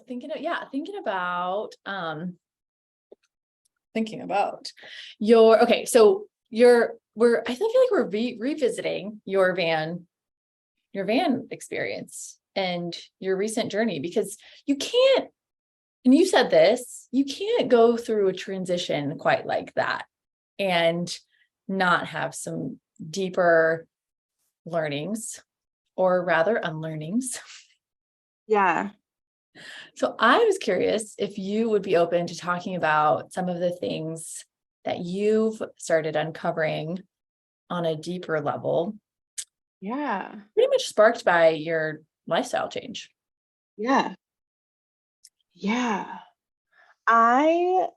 thinking about okay. So I feel like we're revisiting your van experience and your recent journey, because you can't, and you said this, you can't go through a transition quite like that and not have some deeper learnings, or rather unlearnings. Yeah. So I was curious if you would be open to talking about some of the things that you've started uncovering on a deeper level. Yeah. Pretty much sparked by your lifestyle change. Yeah. Yeah. I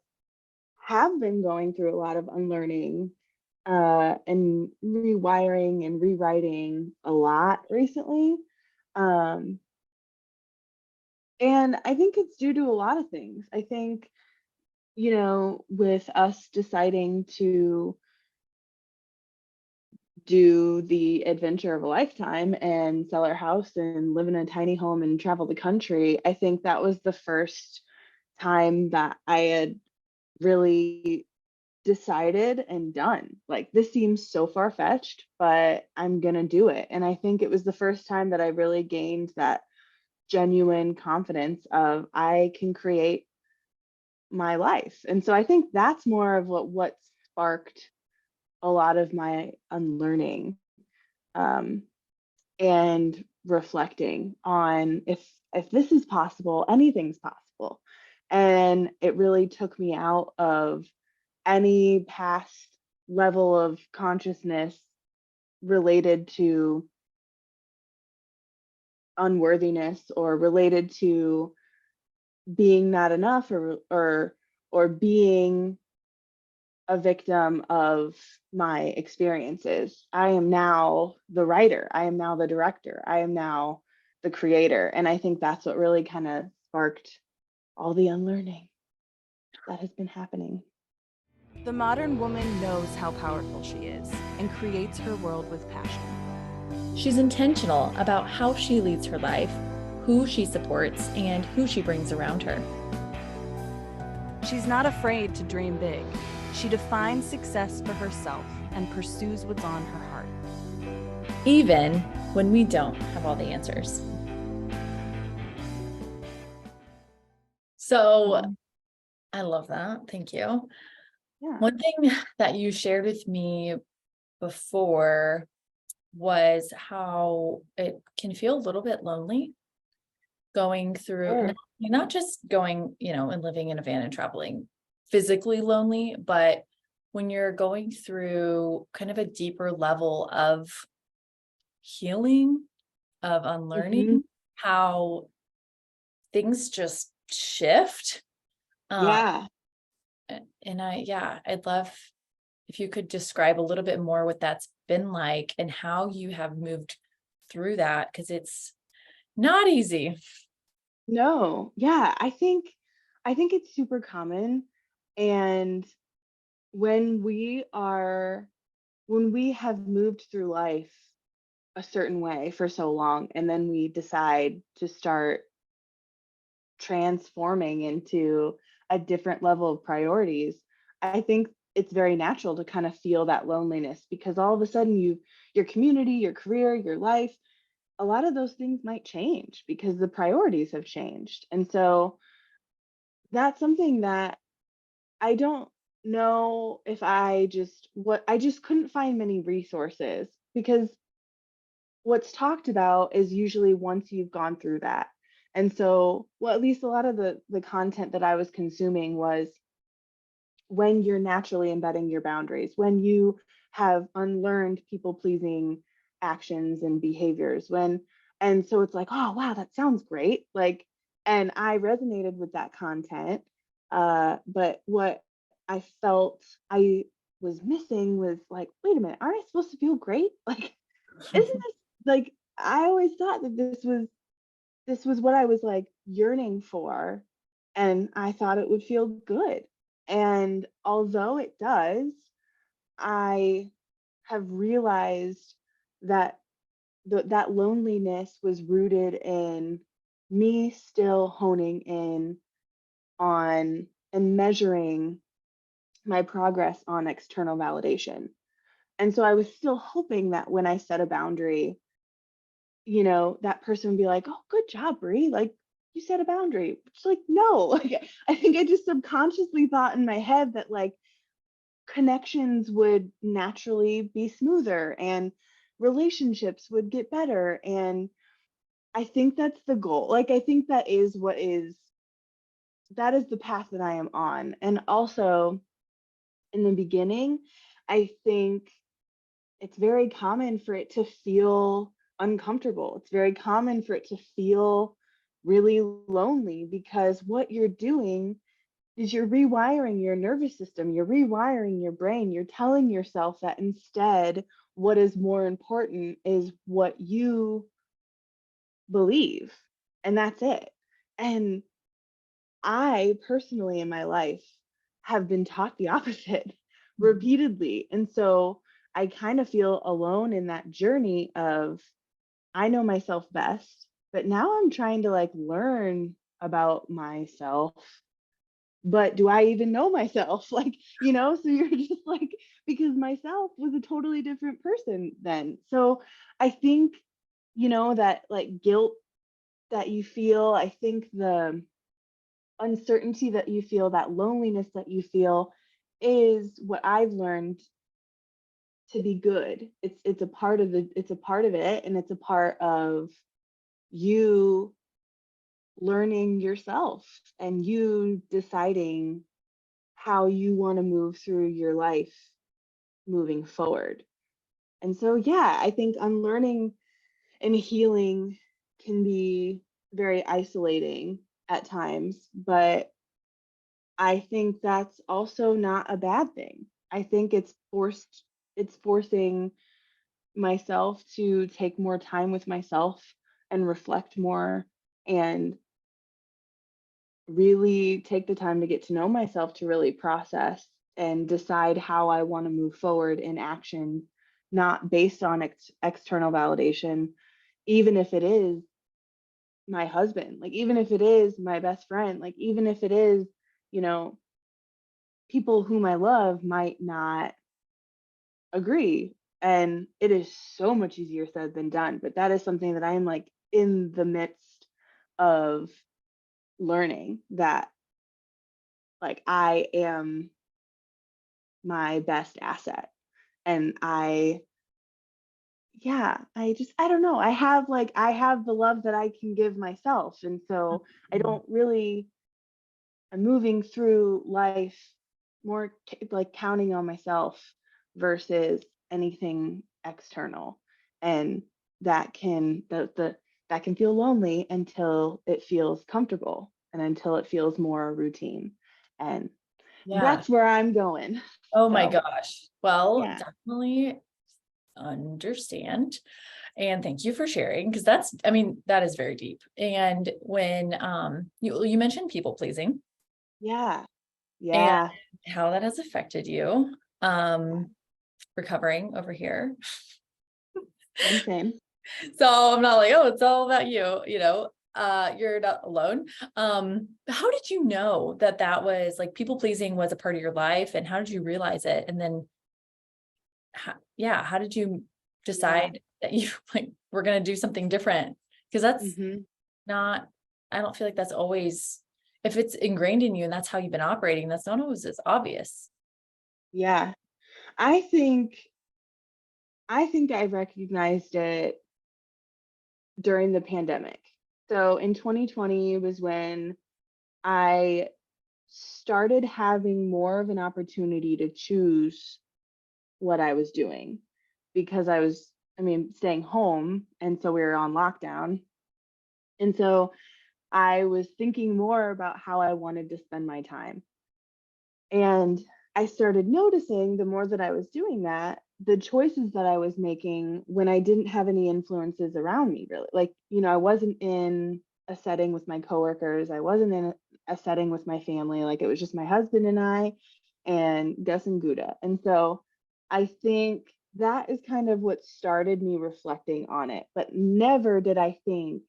have been going through a lot of unlearning and rewiring and rewriting a lot recently. Um, and I think it's due to a lot of things. I think, with us deciding to do the adventure of a lifetime and sell our house and live in a tiny home and travel the country, I think that was the first time that I had really decided and done. Like, this seems so far-fetched, but I'm gonna do it. And I think it was the first time that I really gained that genuine confidence of I can create my life. And so I think that's more of what sparked a lot of my unlearning, um, and reflecting on if this is possible, anything's possible. And it really took me out of any past level of consciousness related to unworthiness or related to being not enough or being a victim of my experiences. I am now the writer. I am now the director. I am now the creator. And I think that's what really kind of sparked all the unlearning that has been happening. The modern woman knows how powerful she is and creates her world with passion. She's intentional about how she leads her life, who she supports, and who she brings around her. She's not afraid to dream big. She defines success for herself and pursues what's on her heart. Even when we don't have all the answers. So I love that. Thank you. Yeah. One thing that you shared with me before was how it can feel a little bit lonely going through, not just going, and living in a van and traveling, physically lonely, but when you're going through kind of a deeper level of healing, of unlearning, how things just shift. Yeah. And I'd love if you could describe a little bit more what that's been like and how you have moved through that, because it's not easy. No. Yeah, I think it's super common. And when we have moved through life a certain way for so long, and then we decide to start transforming into a different level of priorities, I think it's very natural to kind of feel that loneliness, because all of a sudden your community, your career, your life, a lot of those things might change because the priorities have changed. And so that's something that I don't know if I just couldn't find many resources, because what's talked about is usually once you've gone through that. And so, well, at least a lot of the content that I was consuming was when you're naturally embedding your boundaries, when you have unlearned people pleasing actions and behaviors, and so it's like, oh wow, that sounds great. Like, and I resonated with that content. But what I felt I was missing was like, wait a minute, aren't I supposed to feel great? Like, isn't this like, I always thought that this was what I was like yearning for, and I thought it would feel good. And although it does, I have realized that that loneliness was rooted in me still honing in on and measuring my progress on external validation. And so I was still hoping that when I set a boundary, that person would be like, "Oh, good job, Bri. Like, you set a boundary." It's like, no, like I think I just subconsciously thought in my head that like connections would naturally be smoother and relationships would get better. And I think that's the goal. Like, I think that is the path that I am on. And also in the beginning, I think it's very common for it to feel uncomfortable. It's very common for it to feel really lonely because what you're doing is you're rewiring your nervous system, you're rewiring your brain, you're telling yourself that instead, what is more important is what you believe, and that's it. And I personally in my life have been taught the opposite Mhm. repeatedly. And so I kind of feel alone in that journey of I know myself best, but now I'm trying to like learn about myself. But do I even know myself? Like, so you're just like, because myself was a totally different person then. So I think, that like guilt that you feel, I think the uncertainty that you feel, that loneliness that you feel is what I've learned to be good. It's a part of it, and it's a part of you learning yourself and you deciding how you want to move through your life moving forward. And so yeah, I think unlearning and healing can be very isolating at times, but I think that's also not a bad thing. I think it's forcing myself to take more time with myself and reflect more and really take the time to get to know myself to really process and decide how I want to move forward in action, not based on external validation, even if it is my husband, like even if it is my best friend, like even if it is, you know, people whom I love might not agree. And it is so much easier said than done. But that is something that I am like in the midst of learning that like I am my best asset. And I don't know. I have the love that I can give myself. And so I Mhm. don't really, I'm moving through life more like counting on myself versus anything external. And that can feel lonely until it feels comfortable and until it feels more routine. And Yeah. that's where I'm going. Oh my So gosh. Well, yeah. definitely understand. And thank you for sharing because that's, I mean, that is very deep. And when you mentioned people pleasing Yeah. and Yeah. how that has affected you, um, recovering over here. Same, same. So I'm not like, oh, it's all about you, you're not alone. How did you know that that was like people pleasing was a part of your life and how did you realize it? And then how did you Yeah. decide that you like we're gonna do something different? Because that's Hmm. not, I don't feel like that's always, if it's ingrained in you and that's how you've been operating, that's not always as obvious. Yeah. I think I recognized it during the pandemic. So in 2020 was when I started having more of an opportunity to choose what I was doing because staying home. And so we were on lockdown. And so I was thinking more about how I wanted to spend my time. And I started noticing the more that I was doing that, the choices that I was making when I didn't have any influences around me, really. Like, I wasn't in a setting with my coworkers, I wasn't in a setting with my family. Like, it was just my husband and I and Gus and Gouda. And so I think that is kind of what started me reflecting on it. But never did I think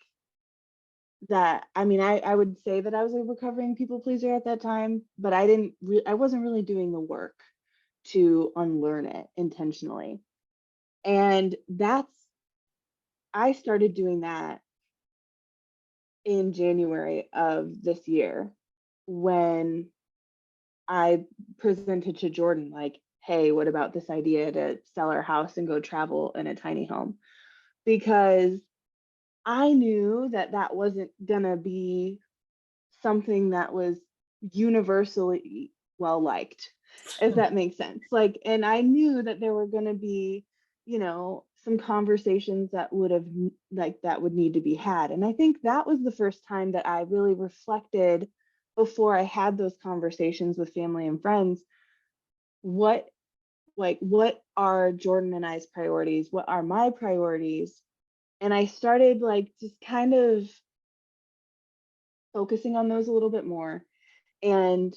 that, I mean, I would say that I was a recovering people pleaser at that time, but I wasn't really doing the work to unlearn it intentionally. And I started doing that in January of this year when I presented to Jordan, like, hey, what about this idea to sell our house and go travel in a tiny home? Because I knew that that wasn't going to be something that was universally well liked, if that makes sense. Like, and I knew that there were going to be, some conversations that that would need to be had. And I think that was the first time that I really reflected before I had those conversations with family and friends. What, what are Jordan and I's priorities? What are my priorities? And I started like just kind of focusing on those a little bit more. And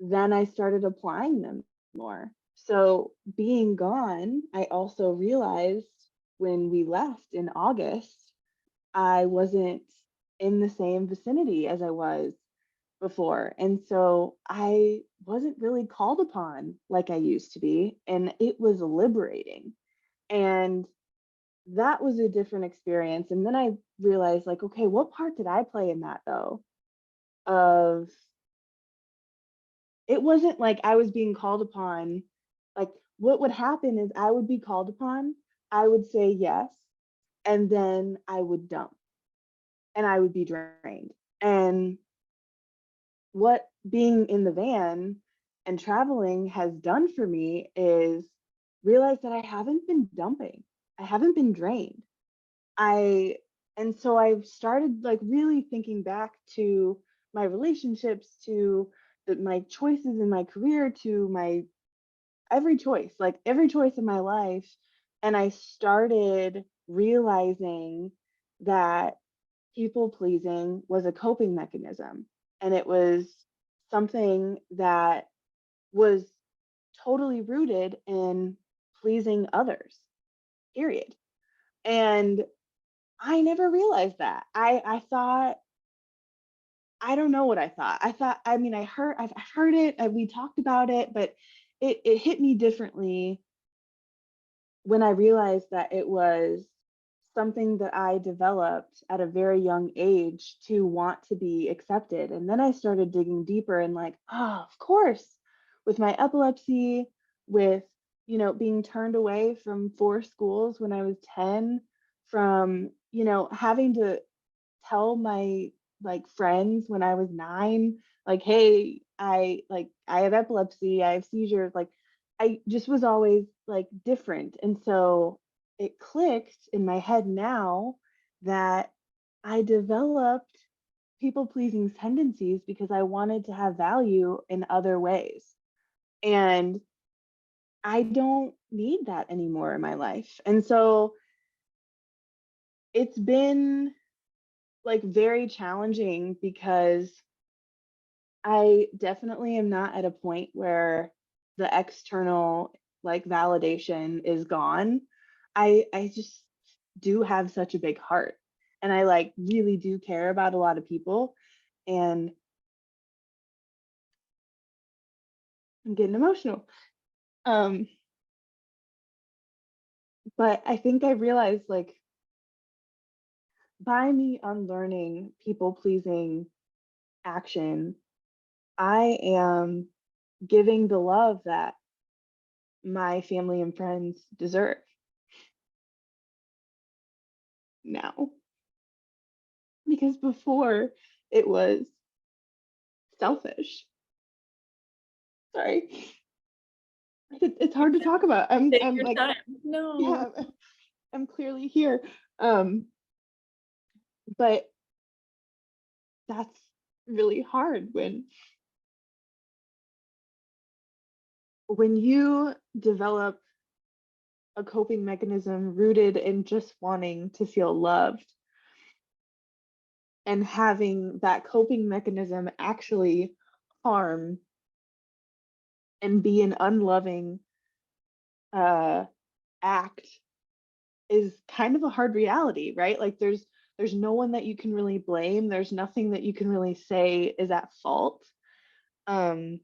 then I started applying them more. So being gone, I also realized when we left in August, I wasn't in the same vicinity as I was before. And so I wasn't really called upon like I used to be. And it was liberating. And that was a different experience. And then I realized, like, okay, what part did I play in that though? Of It wasn't like I was being called upon. Like, what would happen is I would be called upon, I would say yes, and then I would dump and I would be drained. And what being in the van and traveling has done for me is realize that I haven't been dumping. I haven't been drained. I and so I've started like really thinking back to my relationships, to my choices in my career, to my every choice in my life. And I started realizing that people pleasing was a coping mechanism. And it was something that was totally rooted in pleasing others, period. And I never realized that. I thought, I don't know what I thought. I mean, I've heard it, we talked about it, but it hit me differently when I realized that it was something that I developed at a very young age to want to be accepted. And then I started digging deeper and like, oh, of course, with my epilepsy, with, being turned away from 4 schools when I was 10, from, having to tell my like friends when I was 9, like, hey, I have epilepsy, I have seizures. Like, I just was always like different. And so it clicked in my head now that I developed people pleasing tendencies because I wanted to have value in other ways. And I don't need that anymore in my life. And so it's been like very challenging because I definitely am not at a point where the external like validation is gone. I just do have such a big heart, and I like really do care about a lot of people, and I'm getting emotional. Um but I think I realized, like, by me unlearning people pleasing action, I am giving the love that my family and friends deserve now. Because before it was selfish. Sorry. It's hard to talk about. Take I'm your like, time. No. yeah, I'm clearly here. Um, but that's really hard when you develop a coping mechanism rooted in just wanting to feel loved, and having that coping mechanism actually harm and be an unloving uh act is kind of a hard reality, right? Like, there's no one that you can really blame. There's nothing that you can really say is at fault. Um,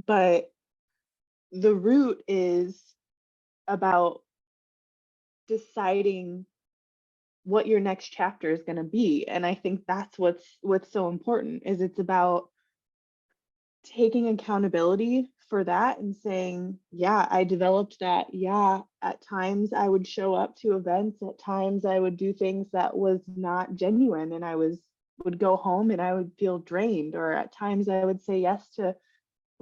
but the root is about deciding what your next chapter is going to be. And I think that's what's so important, is it's about taking accountability for that and saying, yeah, I developed that. Yeah, at times I would show up to events, at times I would do things that was not genuine, and would go home and I would feel drained, or at times I would say yes to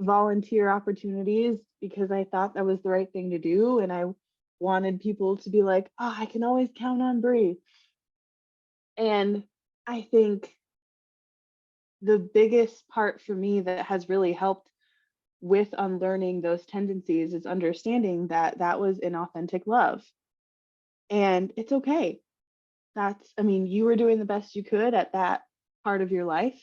volunteer opportunities because I thought that was the right thing to do, and I wanted people to be like, oh, I can always count on Bri. And I think the biggest part for me that has really helped with unlearning those tendencies is understanding that that was inauthentic love. And it's okay. I mean, you were doing the best you could at that part of your life.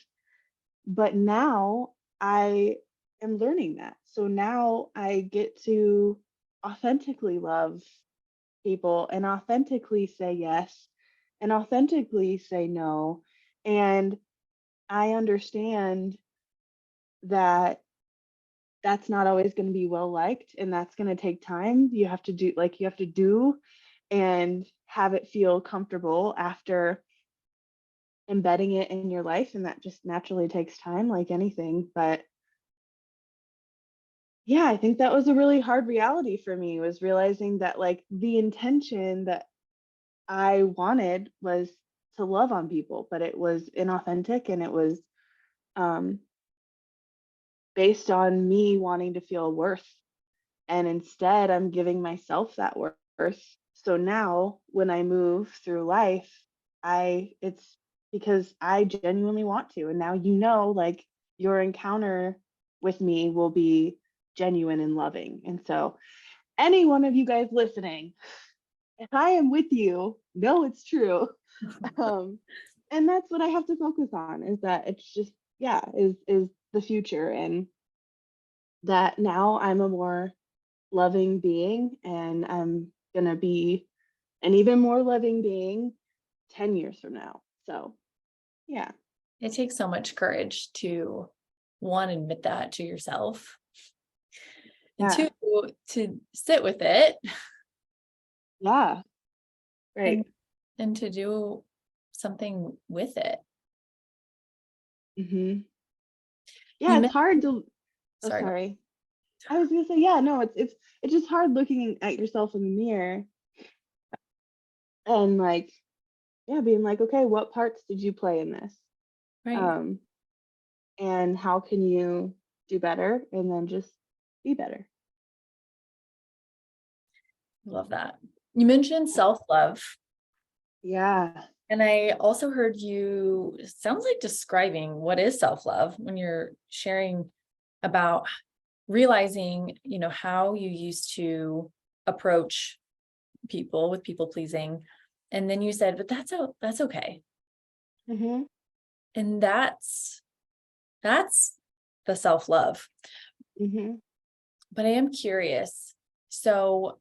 But now I am learning that. So now I get to authentically love people and authentically say yes and authentically say no. And I understand that that's not always going to be well liked, and that's going to take time. You have to do and have it feel comfortable after embedding it in your life, and that just naturally takes time, like anything. But yeah, I think that was a really hard reality for me, was realizing that like the intention that I wanted was to love on people, but it was inauthentic, and it was um, based on me wanting to feel worth. And instead, I'm giving myself that worth. So now when I move through life, it's because I genuinely want to. And now, like, your encounter with me will be genuine and loving. And so any one of you guys listening, if I am with you, know it's true. Um, and that's what I have to focus on, is that it's just, yeah, is the future. And that now I'm a more loving being, and I'm gonna be an even more loving being 10 years from now. So yeah. It takes so much courage to, one, admit that to yourself, and Yeah. two, to sit with it Yeah. Right. and to do something with it. Yeah, You it's hard to sorry. sorry. I was gonna say, yeah, no, it's just hard looking at yourself in the mirror and like, yeah, being like, okay, what parts did you play in this? Right. Um, and how can you do better, and then just be better. Love that. You mentioned self-love. Yeah. And I also heard you, it sounds like, describing what is self-love when you're sharing about realizing, how you used to approach people with people pleasing. And then you said, but that's okay. Mm-hmm. And that's the self-love. Mm-hmm. But I am curious. So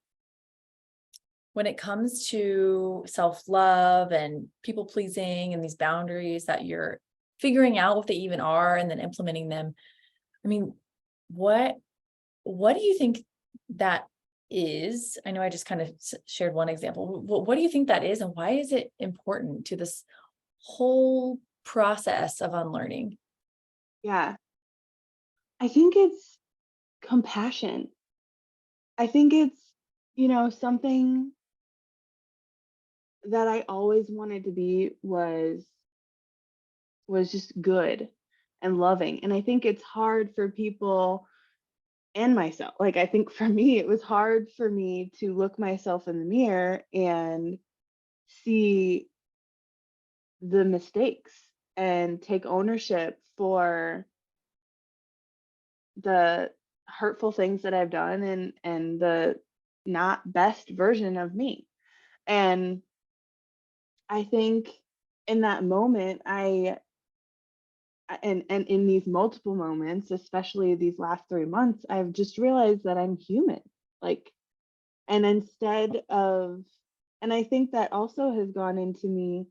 when it comes to self-love and people pleasing and these boundaries that you're figuring out what they even are and then implementing them, I mean, what do you think that is? I know I just kind of shared one example. What do you think that is, and why is it important to this whole process of unlearning? Yeah. I think it's compassion. I think it's, something that I always wanted to be was just good and loving. And I think it's hard for people and myself. Like, I think for me, it was hard for me to look myself in the mirror and see the mistakes and take ownership for the hurtful things that I've done, and the not best version of me. And I think in that moment, and in these multiple moments, especially these last 3 months, I've just realized that I'm human. Like, and instead of And I think that also has gone into me,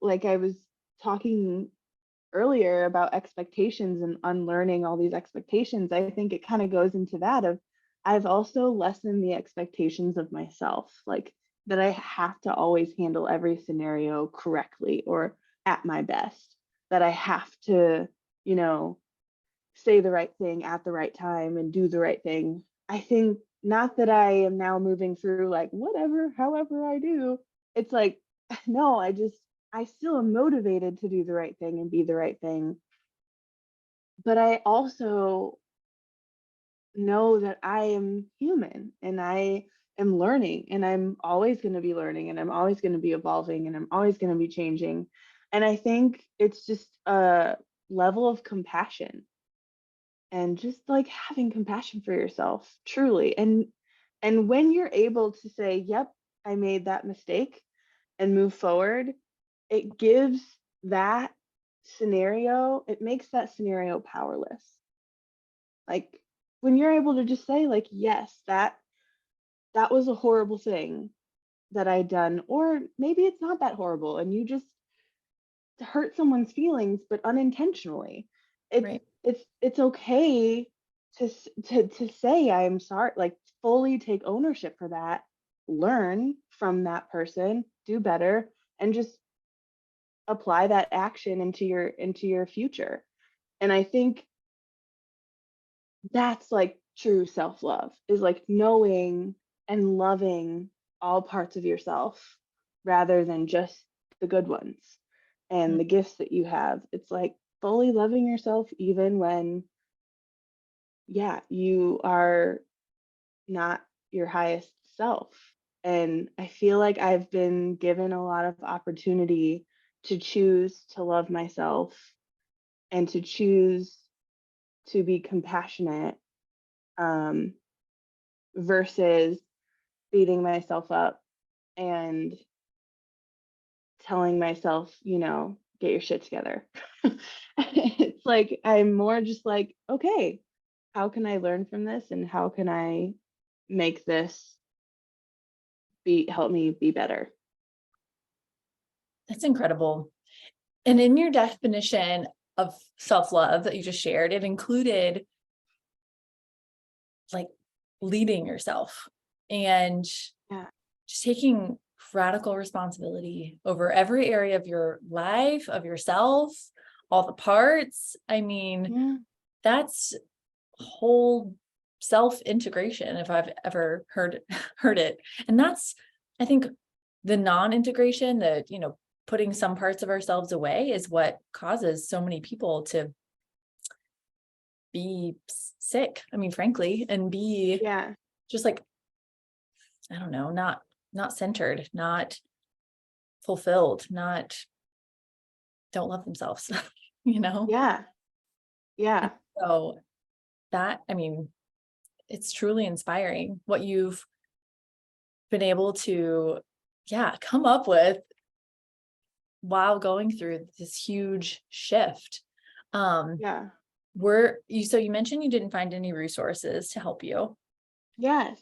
like I was talking earlier about expectations and unlearning all these expectations. I think it kind of goes into that of I've also lessened the expectations of myself, like that I have to always handle every scenario correctly or at my best, that I have to, you know, say the right thing at the right time and do the right thing. I think not that I am now moving through like whatever, however I do. It's like, no, I still am motivated to do the right thing and be the right thing. But I also know that I am human and I am learning and I'm always going to be learning and I'm always going to be evolving and I'm always going to be changing. And I think it's just a level of compassion and just like having compassion for yourself truly. And when you're able to say, yep, I made that mistake and move forward, it gives that it makes that scenario powerless. Like when you're able to just say like, yes, that was a horrible thing that I'd done, or maybe it's not that horrible and you just hurt someone's feelings but unintentionally. it's Right. it's okay to say I'm sorry, like fully take ownership for that, learn from that person, do better, and just apply that action into your future. And I think that's like true self-love, is like knowing and loving all parts of yourself rather than just the good ones and Mm. the gifts that you have. It's like fully loving yourself even when, yeah, you are not your highest self. And I feel like I've been given a lot of opportunity to choose to love myself and to choose to be compassionate, um, versus beating myself up and telling myself, get your shit together. It's like I'm more just like, okay, how can I learn from this and how can I make this help me be better? That's incredible. And in your definition of self-love that you just shared, it included like leading yourself and Yeah. just taking radical responsibility over every area of your life, of yourself, all the parts. I mean, Yeah. that's whole self-integration if I've ever heard it. And that's, I think, the non-integration, putting some parts of ourselves away is what causes so many people to be sick. I mean, frankly, and be Yeah. just like, I don't know, not centered, not fulfilled, don't love themselves, you know? Yeah. And Yeah. so that, I mean, it's truly inspiring what you've been able to, yeah, come up with while going through this huge shift. Yeah. So you mentioned you didn't find any resources to help you. Yes.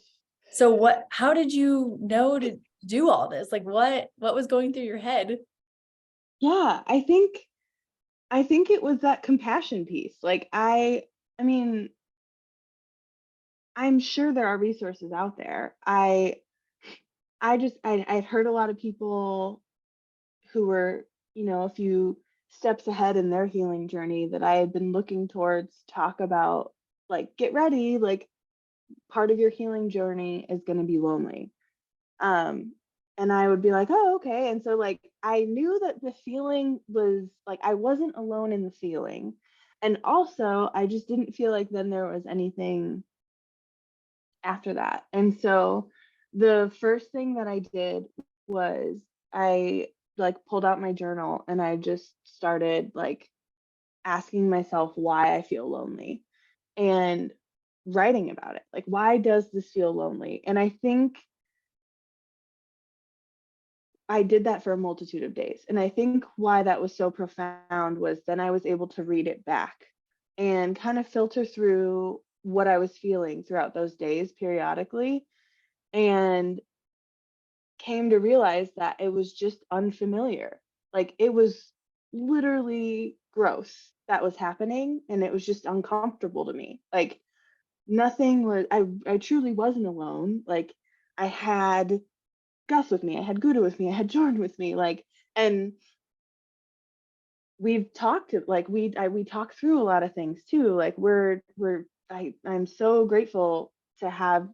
So how did you know to do all this? Like what was going through your head? Yeah. I think it was that compassion piece. Like I mean, I'm sure there are resources out there. I'd heard a lot of people who were, a few steps ahead in their healing journey that I had been looking towards talk about, like, get ready, like part of your healing journey is going to be lonely. Um, and I would be like, oh, okay. And so like I knew that the feeling was like I wasn't alone in the feeling. And also I just didn't feel like then there was anything after that. And so the first thing that I did was I like pulled out my journal and I just started like asking myself why I feel lonely and writing about it. Like, why does this feel lonely? And I think I did that for a multitude of days. And I think why that was so profound was then I was able to read it back and kind of filter through what I was feeling throughout those days periodically and came to realize that it was just unfamiliar. Like it was literally gross that was happening, and it was just uncomfortable to me. Like nothing was, I truly wasn't alone. Like I had Gus with me, I had Guda with me, I had Jordan with me, like, and we've talked like we talked through a lot of things too. Like I'm so grateful to have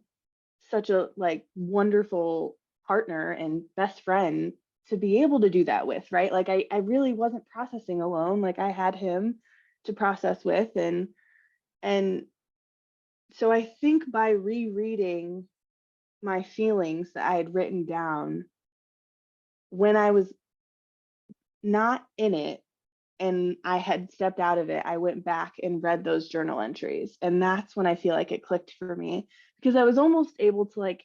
such a like wonderful partner and best friend to be able to do that with, right? Like I really wasn't processing alone. Like I had him to process with, and so I think by rereading my feelings that I had written down when I was not in it and I had stepped out of it, I went back and read those journal entries. And that's when I feel like it clicked for me, because I was almost able to like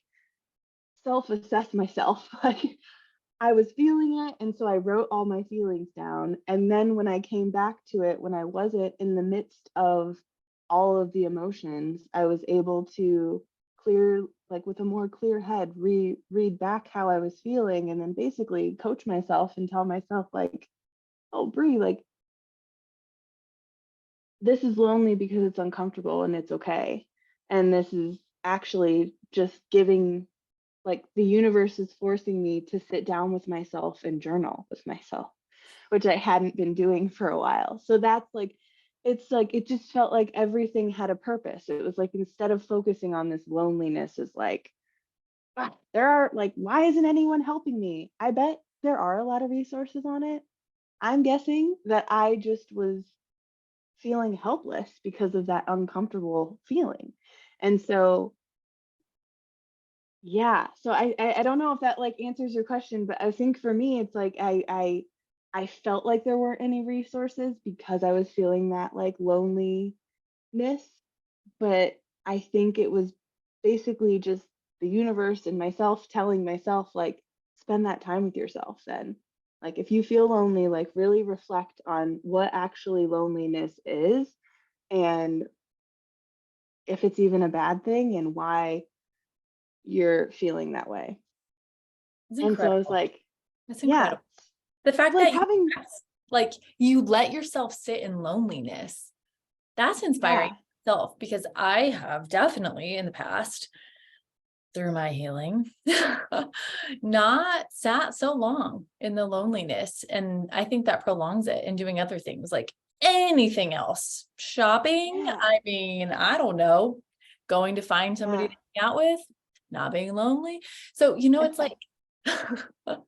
self-assess myself. Like I was feeling it, and so I wrote all my feelings down. And then when I came back to it, when I wasn't in the midst of all of the emotions, I was able to clear, like with a more clear head, read back how I was feeling, and then basically coach myself and tell myself like, oh, Bri, like this is lonely because it's uncomfortable and it's okay. And this is actually just giving, like the universe is forcing me to sit down with myself and journal with myself, which I hadn't been doing for a while. So that's like, it's like, it just felt like everything had a purpose. It was like, instead of focusing on this loneliness, is like, "Ah, there are like, why isn't anyone helping me? I bet there are a lot of resources on it. I'm guessing that I just was feeling helpless because of that uncomfortable feeling. And so yeah, so I don't know if that like answers your question, but I think for me it's like I felt like there weren't any resources because I was feeling that like loneliness, but I think it was basically just the universe and myself telling myself like, spend that time with yourself then. Like if you feel lonely, like really reflect on what actually loneliness is, and if it's even a bad thing, and why you're feeling that way. It's And so I was incredible. like, That's yeah, incredible. The fact like that you, having, like, you let yourself sit in loneliness, that's inspiring yeah, itself, because I have definitely in the past, through my healing, not sat so long in the loneliness. And I think that prolongs it, and doing other things like anything else. Shopping, yeah, I mean, I don't know, going to find somebody yeah, to hang out with, not being lonely. So, it's like the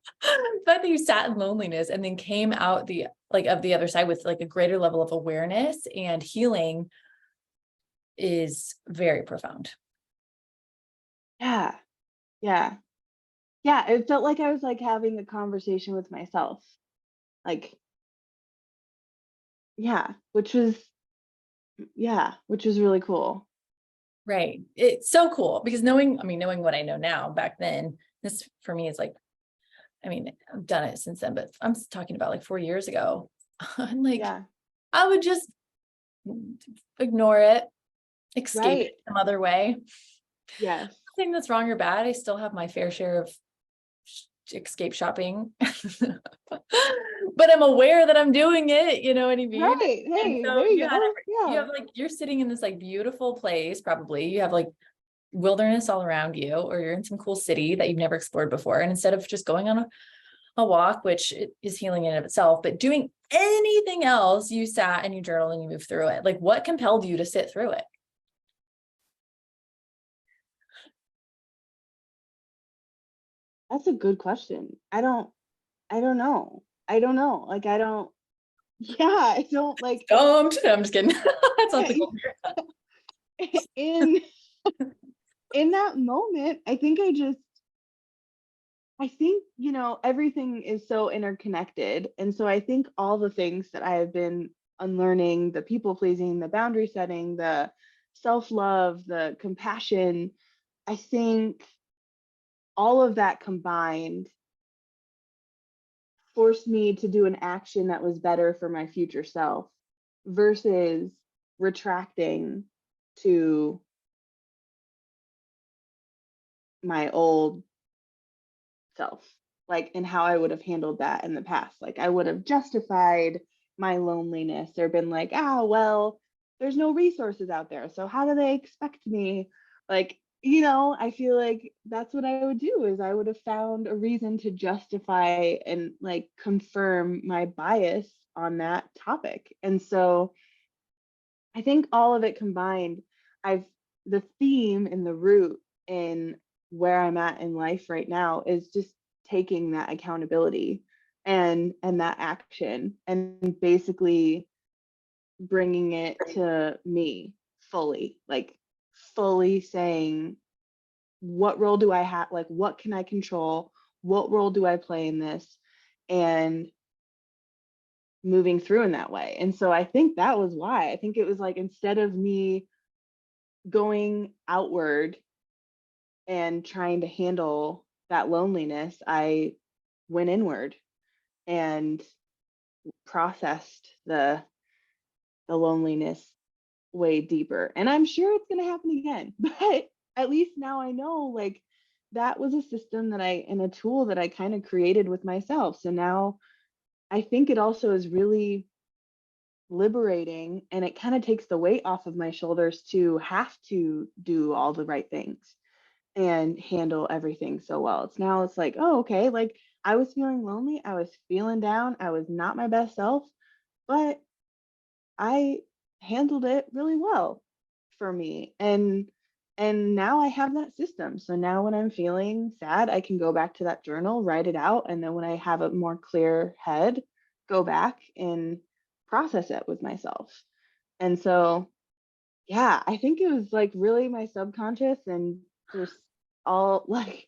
fact that you sat in loneliness and then came out the like of the other side with like a greater level of awareness and healing is very profound. yeah, yeah, yeah. It felt like I was like having a conversation with myself. Like, yeah, which was really cool. Right. It's so cool because knowing what I know now, back then, this for me is like, I've done it since then, but I'm talking about like 4 years ago. I'm like, Yeah, I would just ignore it, escape right. it some other way. Yes. Nothing that's wrong or bad. I still have my fair share of escape shopping, but I'm aware that I'm doing it. You know what I mean? Right. And Hey, so there you go. you Yeah. have like, you're sitting in this like beautiful place, probably you have like wilderness all around you, or you're in some cool city that you've never explored before. And instead of just going on a walk, which is healing in and of itself, but doing anything else, you sat and you journaled and you moved through it. Like, what compelled you to sit through it? That's a good question. I don't know. I don't know. Like I don't, yeah, I don't like Stumped. No, I'm just kidding. That's not the goal. in in that moment, I think, everything is so interconnected. And so I think all the things that I have been unlearning, the people pleasing, the boundary setting, the self-love, the compassion, I think all of that combined forced me to do an action that was better for my future self versus retracting to my old self, like, and how I would have handled that in the past. Like, I would have justified my loneliness or been like, well, there's no resources out there, so how do they expect me? Like, I feel like that's what I would do, is I would have found a reason to justify and like confirm my bias on that topic. And so I think all of it combined, the theme and the root in where I'm at in life right now is just taking that accountability and that action and basically bringing it to me fully, like fully saying, what role do I have? Like, what can I control? What role do I play in this? And moving through in that way. And so I think that was why. I think it was like, instead of me going outward and trying to handle that loneliness, I went inward and processed the loneliness way deeper. And I'm sure it's going to happen again, but at least now I know, like, that was a system and a tool that I kind of created with myself. So now I think it also is really liberating, and it kind of takes the weight off of my shoulders to have to do all the right things and handle everything so well. It's like, oh, okay, like, I was feeling lonely, I was feeling down, I was not my best self, but I handled it really well for me. And now I have that system. So now when I'm feeling sad, I can go back to that journal, write it out, and then when I have a more clear head, go back and process it with myself. And so, yeah, I think it was like really my subconscious and just all like,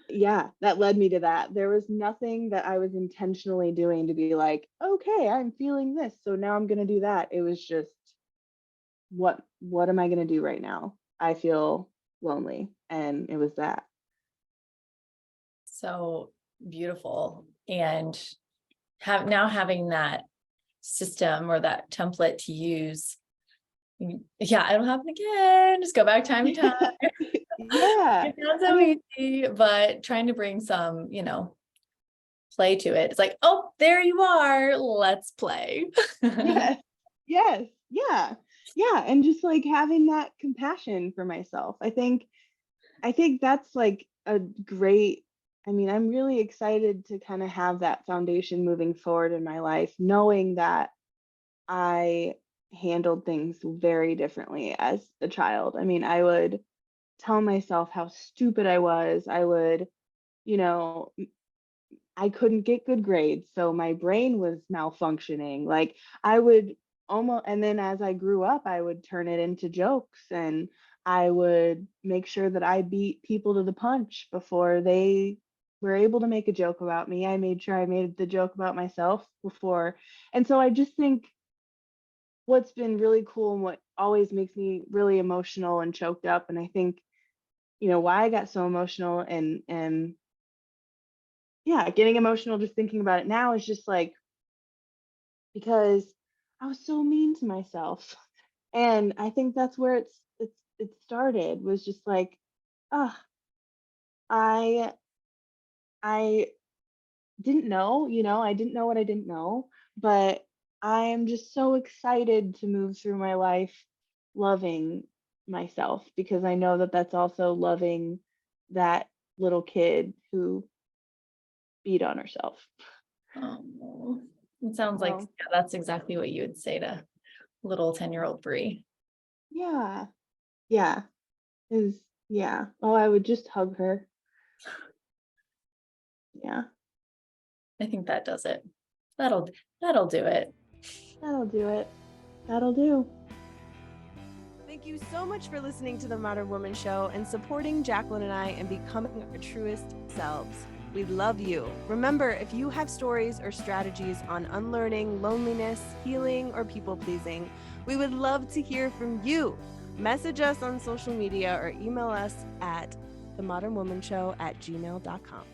yeah, that led me to that. There was nothing that I was intentionally doing to be like, okay, I'm feeling this, so now I'm going to do that. It was just, what am I going to do right now? I feel lonely, and it was that. So beautiful. And having that system or that template to use. Yeah, it'll happen again. Just go back time to time. Yeah. It's not so easy, but trying to bring some, play to it. It's like, oh, there you are. Let's play. Yes. Yeah. And just like having that compassion for myself. I think that's like a great, I'm really excited to kind of have that foundation moving forward in my life, knowing that I handled things very differently as a child. I would tell myself how stupid I was. I would, I couldn't get good grades, so my brain was malfunctioning. Like, I would almost, and then as I grew up, I would turn it into jokes, and I would make sure that I beat people to the punch before they were able to make a joke about me. I made sure I made the joke about myself before. And so I just think what's been really cool and what always makes me really emotional and choked up, and I think, why I got so emotional and yeah, getting emotional just thinking about it now is just like, because I was so mean to myself. And I think that's where it started, was just like, ah, I I didn't know, I didn't know what I didn't know, but I am just so excited to move through my life loving myself, because I know that that's also loving that little kid who beat on herself. Oh, it sounds like that's exactly what you would say to little 10-year-old Bri. Yeah. Yeah. Yeah. Oh, I would just hug her. Yeah. I think that does it. That'll do it. That'll do it. That'll do. Thank you so much for listening to The Modern Woman Show and supporting Jacqueline and I in becoming our truest selves. We love you. Remember, if you have stories or strategies on unlearning, loneliness, healing, or people pleasing, we would love to hear from you. Message us on social media or email us at themodernwomanshow@gmail.com.